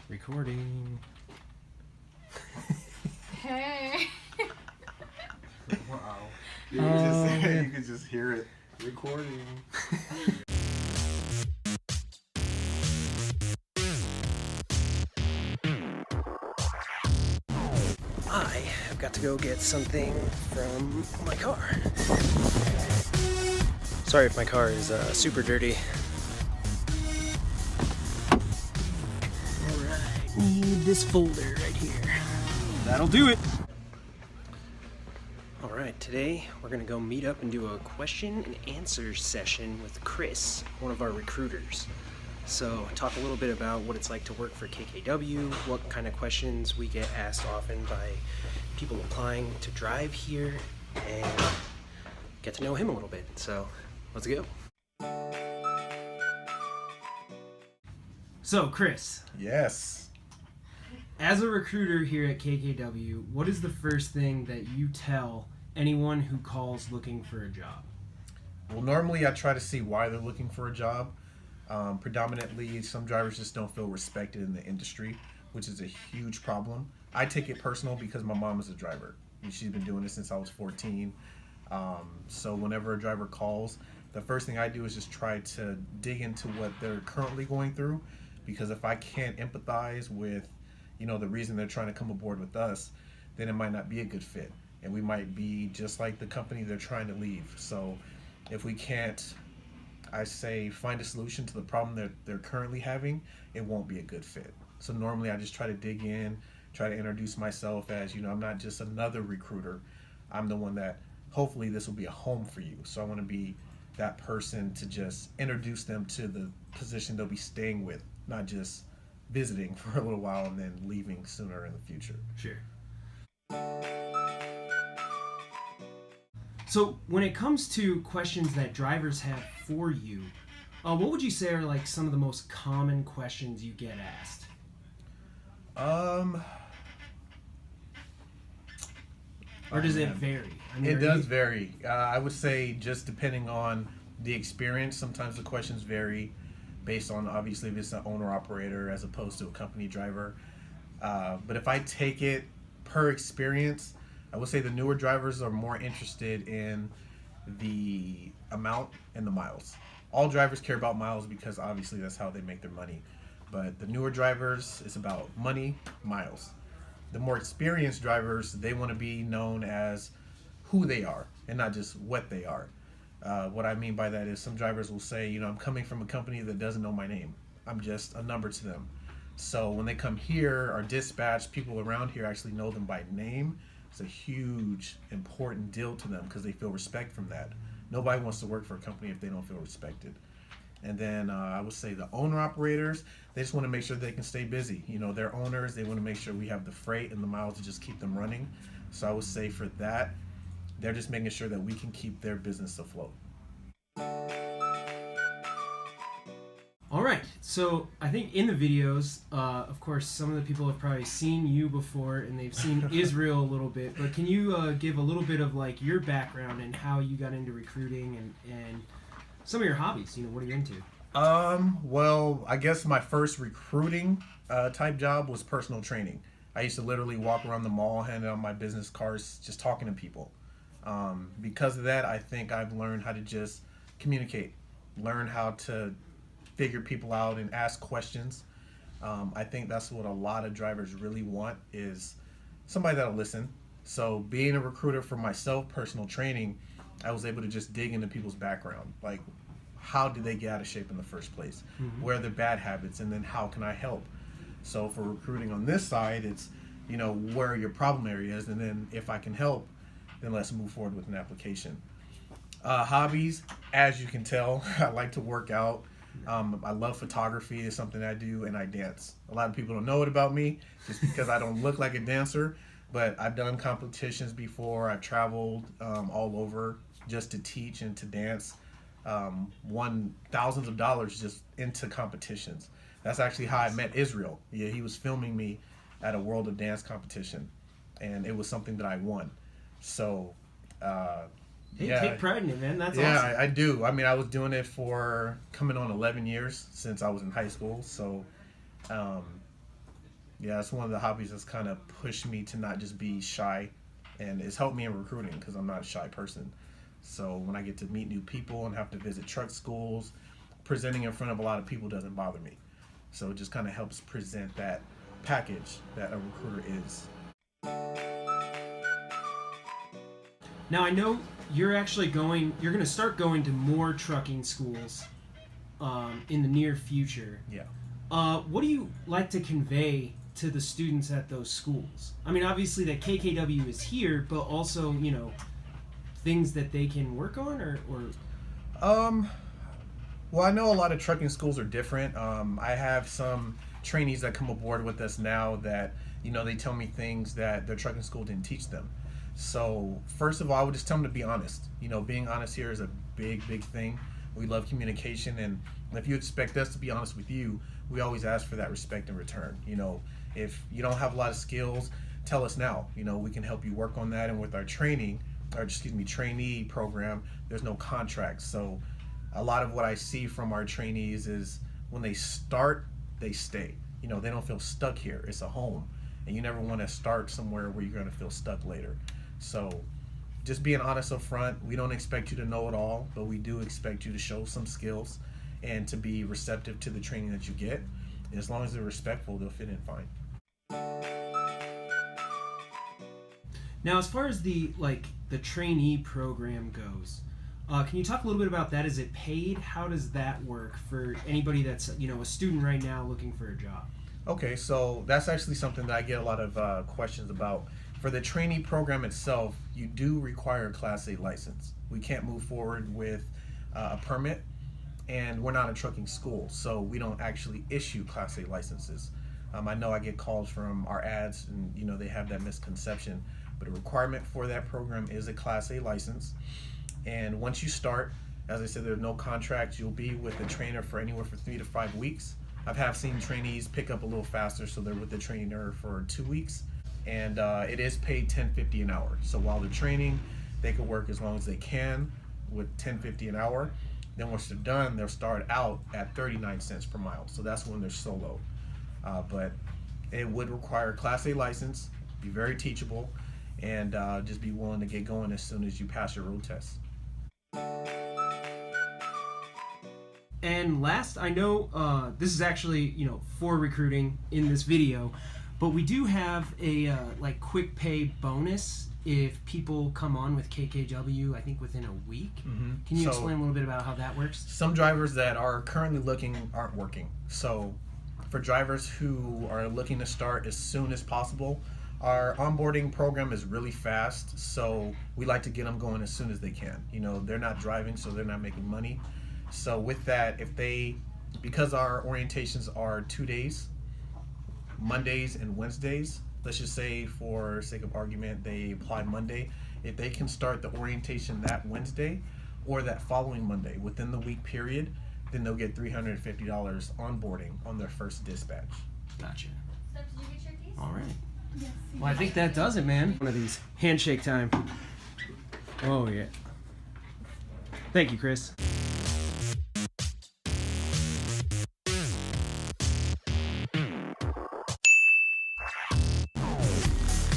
Recording. Hey. Wow. You could just hear it recording. I have got to go get something from my car. Sorry if my car is super dirty. Alright, need this folder right here. That'll do it! Alright, today we're gonna go meet up and do a question and answer session with Chris, one of our recruiters. So talk a little bit about what it's like to work for KKW, what kind of questions we get asked often by people applying to drive here, and get to know him a little bit. So let's go. So Chris, Yes. as a recruiter here at KKW, what is the first thing that you tell anyone who calls looking for a job? Well, normally I try to see why they're looking for a job. Predominantly, some drivers just don't feel respected in the industry, which is a huge problem. I take it personal because my mom is a driver. And she's been doing this since I was 14. So whenever a driver calls, the first thing I do is just try to dig into what they're currently going through. Because if I can't empathize with, the reason they're trying to come aboard with us, then it might not be a good fit. And we might be just like the company they're trying to leave. So if we can't, I say, find a solution to the problem that they're currently having, it won't be a good fit. So normally I just try to dig in, try to introduce myself as, I'm not just another recruiter. I'm the one that hopefully this will be a home for you. So I want to be that person to just introduce them to the position they'll be staying with, not just visiting for a little while and then leaving sooner in the future. Sure. So when it comes to questions that drivers have for you, what would you say are like some of the most common questions you get asked? Or does it vary? It does vary. I would say just depending on the experience, sometimes the questions vary based on obviously if it's an owner operator as opposed to a company driver. But if I take it per experience, I would say the newer drivers are more interested in the amount and the miles. All drivers care about miles because obviously that's how they make their money. But the newer drivers, it's about money, miles. The more experienced drivers, they want to be known as who they are and not just what they are. What I mean by that is some drivers will say, I'm coming from a company that doesn't know my name. I'm just a number to them. So when they come here, our dispatch, people around here actually know them by name. It's a huge, important deal to them because they feel respect from that. Nobody wants to work for a company if they don't feel respected. And then I would say the owner-operators, they just want to make sure they can stay busy. They're owners. They want to make sure we have the freight and the miles to just keep them running. So I would say for that, they're just making sure that we can keep their business afloat. All right, so I think in the videos, of course, some of the people have probably seen you before and they've seen Israel a little bit, but can you give a little bit of like your background and how you got into recruiting and some of your hobbies? What are you into? Well, I guess my first recruiting type job was personal training. I used to literally walk around the mall, handing out my business cards, just talking to people. Because of that, I think I've learned how to just communicate, learn how to figure people out and ask questions. I think that's what a lot of drivers really want is somebody that'll listen. So being a recruiter for myself, personal training, I was able to just dig into people's background. Like, how did they get out of shape in the first place? Mm-hmm. Where are their bad habits? And then how can I help? So for recruiting on this side, it's, where are your problem areas? And then if I can help, then let's move forward with an application. Hobbies, as you can tell, I like to work out. I love photography. It's something I do, and I dance. A lot of people don't know it about me just because I don't look like a dancer, but I've done competitions before. I've traveled all over just to teach and to dance. Won thousands of dollars just into competitions. That's actually how I met Israel. Yeah, he was filming me at a World of Dance competition, and it was something that I won. So, Hey, take pride in it, man. That's awesome. Yeah, I do. I mean, I was doing it for coming on 11 years since I was in high school. So, Yeah, it's one of the hobbies that's kind of pushed me to not just be shy, and it's helped me in recruiting because I'm not a shy person. So when I get to meet new people and have to visit truck schools, presenting in front of a lot of people doesn't bother me. So it just kind of helps present that package that a recruiter is. Now I know you're going to start going to more trucking schools in the near future. Yeah. What do you like to convey to the students at those schools? I mean, obviously that KKW is here, but also, things that they can work on or Well, I know a lot of trucking schools are different. I have some trainees that come aboard with us now that, they tell me things that their trucking school didn't teach them. So first of all, I would just tell them to be honest. Being honest here is a big, big thing. We love communication, and if you expect us to be honest with you, we always ask for that respect in return. If you don't have a lot of skills, tell us now. We can help you work on that. And with our trainee program, there's no contract. So a lot of what I see from our trainees is when they start, they stay. They don't feel stuck here. It's a home, and you never want to start somewhere where you're going to feel stuck later. So just being honest up front. We don't expect you to know it all, but we do expect you to show some skills and to be receptive to the training that you get. And as long as they're respectful, they'll fit in fine. Now, as far as the trainee program goes, can you talk a little bit about that? Is it paid? How does that work for anybody that's a student right now looking for a job? Okay, so that's actually something that I get a lot of questions about. For the trainee program itself, you do require a Class A license. We can't move forward with a permit, and we're not a trucking school, so we don't actually issue Class A licenses. I know I get calls from our ads, and they have that misconception, but a requirement for that program is a Class A license. And once you start, as I said, there's no contract. You'll be with the trainer for anywhere from 3 to 5 weeks. I've seen trainees pick up a little faster, so they're with the trainer for 2 weeks. And it is paid $10.50 an hour. So while they're training, they can work as long as they can with $10.50 an hour. Then once they're done, they'll start out at 39 cents per mile. So that's when they're solo. But it would require a Class A license, be very teachable, and just be willing to get going as soon as you pass your road test. And last, I know this is actually for recruiting in this video, but we do have a quick pay bonus if people come on with KKW, I think within a week. Mm-hmm. Can you explain a little bit about how that works? Some drivers that are currently looking aren't working. So for drivers who are looking to start as soon as possible, our onboarding program is really fast, so we like to get them going as soon as they can. They're not driving, so they're not making money. So with that, because our orientations are 2 days, Mondays and Wednesdays, let's just say for sake of argument, they apply Monday. If they can start the orientation that Wednesday or that following Monday within the week period, then they'll get $350 onboarding on their first dispatch. Gotcha. So did you get your keys? All right. Yes. Well, I think that does it, man. One of these handshake time. Oh yeah. Thank you, Chris.